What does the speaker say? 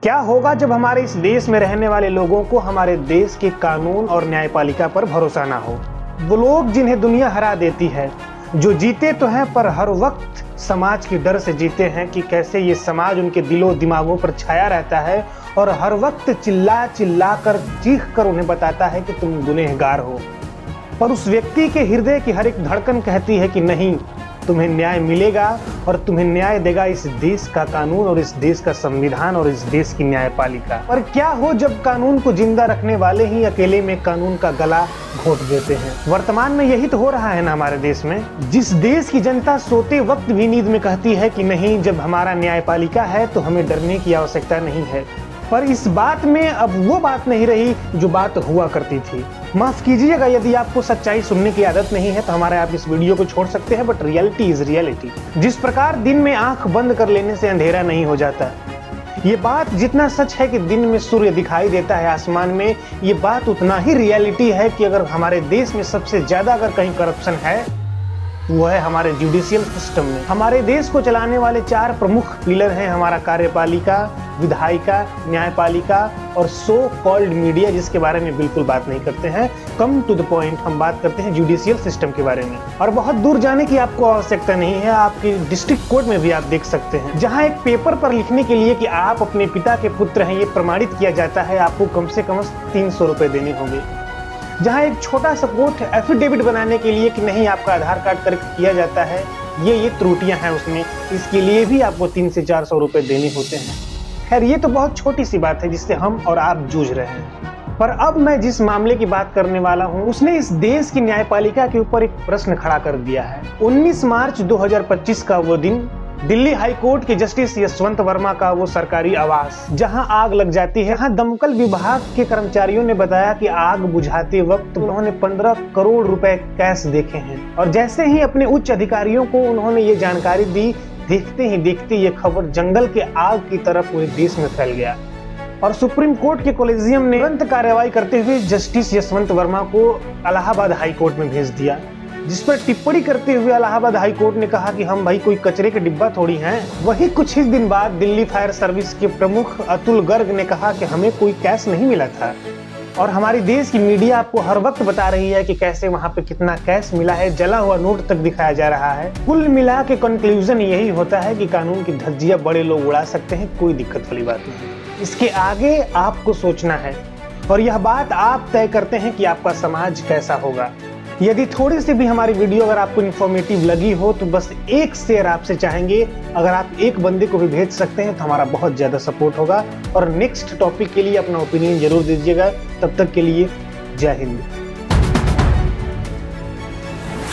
क्या होगा जब हमारे इस देश में रहने वाले लोगों को हमारे देश के कानून और न्यायपालिका पर भरोसा ना हो। वो लोग जिन्हें दुनिया हरा देती है, जो जीते तो हैं पर हर वक्त समाज के डर से जीते हैं कि कैसे ये समाज उनके दिलों दिमागों पर छाया रहता है और हर वक्त चिल्ला चिल्ला कर चीख कर उन्हें बताता है कि तुम गुनहगार हो। पर उस व्यक्ति के हृदय की हर एक धड़कन कहती है कि नहीं, तुम्हें न्याय मिलेगा और तुम्हें न्याय देगा इस देश का कानून और इस देश का संविधान और इस देश की न्यायपालिका। पर क्या हो जब कानून को जिंदा रखने वाले ही अकेले में कानून का गला घोट देते हैं। वर्तमान में यही तो हो रहा है ना हमारे देश में। जिस देश की जनता सोते वक्त भी नींद में कहती है कि नहीं, जब हमारा न्यायपालिका है तो हमें डरने की आवश्यकता नहीं है। पर इस बात में अब वो बात नहीं रही जो बात हुआ करती थी। माफ कीजिएगा यदि आपको सच्चाई सुनने की आदत नहीं है तो हमारे आप इस वीडियो को छोड़ सकते हैं, बट रियलिटी इज रियलिटी। जिस प्रकार दिन में आंख बंद कर लेने से अंधेरा नहीं हो जाता, ये बात जितना सच है कि दिन में सूर्य दिखाई देता है आसमान में, ये बात उतना ही रियलिटी है कि अगर हमारे देश में सबसे ज्यादा अगर कहीं करप्शन है वो है हमारे जुडिशियल सिस्टम में। हमारे देश को चलाने वाले 4 प्रमुख पिलर हैं हमारा कार्यपालिका, विधायिका, न्यायपालिका और सो कॉल्ड मीडिया, जिसके बारे में बिल्कुल बात नहीं करते हैं। कम टू द पॉइंट हम बात करते हैं जुडिशियल सिस्टम के बारे में। और बहुत दूर जाने की आपको आवश्यकता नहीं है, आपकी डिस्ट्रिक्ट कोर्ट में भी आप देख सकते हैं, जहां एक पेपर पर लिखने के लिए कि आप अपने पिता के पुत्र हैं ये प्रमाणित किया जाता है, आपको कम से कम 300 रुपए देने होंगे। जहां एक छोटा सा कोर्ट एफिडेविट बनाने के लिए कि नहीं आपका आधार कार्ड करेक्ट किया जाता है, ये त्रुटियां हैं उसमें, इसके लिए भी आपको 300 से 400 रुपए देने होते हैं। खैर ये तो बहुत छोटी सी बात है जिससे हम और आप जूझ रहे हैं। पर अब मैं जिस मामले की बात करने वाला हूं उसने इस देश की न्यायपालिका के ऊपर एक प्रश्न खड़ा कर दिया है। 19 मार्च 2025 का वो दिन, दिल्ली हाई कोर्ट के जस्टिस यशवंत वर्मा का वो सरकारी आवास जहां आग लग जाती है। यहाँ दमकल विभाग के कर्मचारियों ने बताया कि आग बुझाते वक्त उन्होंने 15 करोड़ रुपए कैश देखे हैं। और जैसे ही अपने उच्च अधिकारियों को उन्होंने ये जानकारी दी, देखते ही देखते ये खबर जंगल के आग की तरह पूरे देश में फैल गया। और सुप्रीम कोर्ट के कॉलेजियम ने तुरंत कार्रवाई करते हुए जस्टिस यशवंत वर्मा को इलाहाबाद हाई कोर्ट में भेज दिया, जिस पर टिप्पणी करते हुए इलाहाबाद हाई कोर्ट ने कहा कि हम भाई कोई कचरे के डिब्बा थोड़ी हैं। वही कुछ ही दिन बाद दिल्ली फायर सर्विस के प्रमुख अतुल गर्ग ने कहा कि हमें कोई कैश नहीं मिला था। और हमारी देश की मीडिया आपको हर वक्त बता रही है कि कैसे वहां पे कितना कैश मिला है, जला हुआ नोट तक दिखाया जा रहा है। कुल मिला के कंक्लूजन यही होता है कि कानून की धज्जियां बड़े लोग उड़ा सकते हैं, कोई दिक्कत वाली बात नहीं। इसके आगे आपको सोचना है और यह बात आप तय करते हैं कि आपका समाज कैसा होगा। यदि थोड़ी सी भी हमारी वीडियो अगर आपको इन्फॉर्मेटिव लगी हो तो बस एक शेयर आपसे चाहेंगे। अगर आप एक बंदे को भी भेज सकते हैं तो हमारा बहुत ज़्यादा सपोर्ट होगा। और नेक्स्ट टॉपिक के लिए अपना ओपिनियन जरूर दीजिएगा। तब तक के लिए जय हिंद।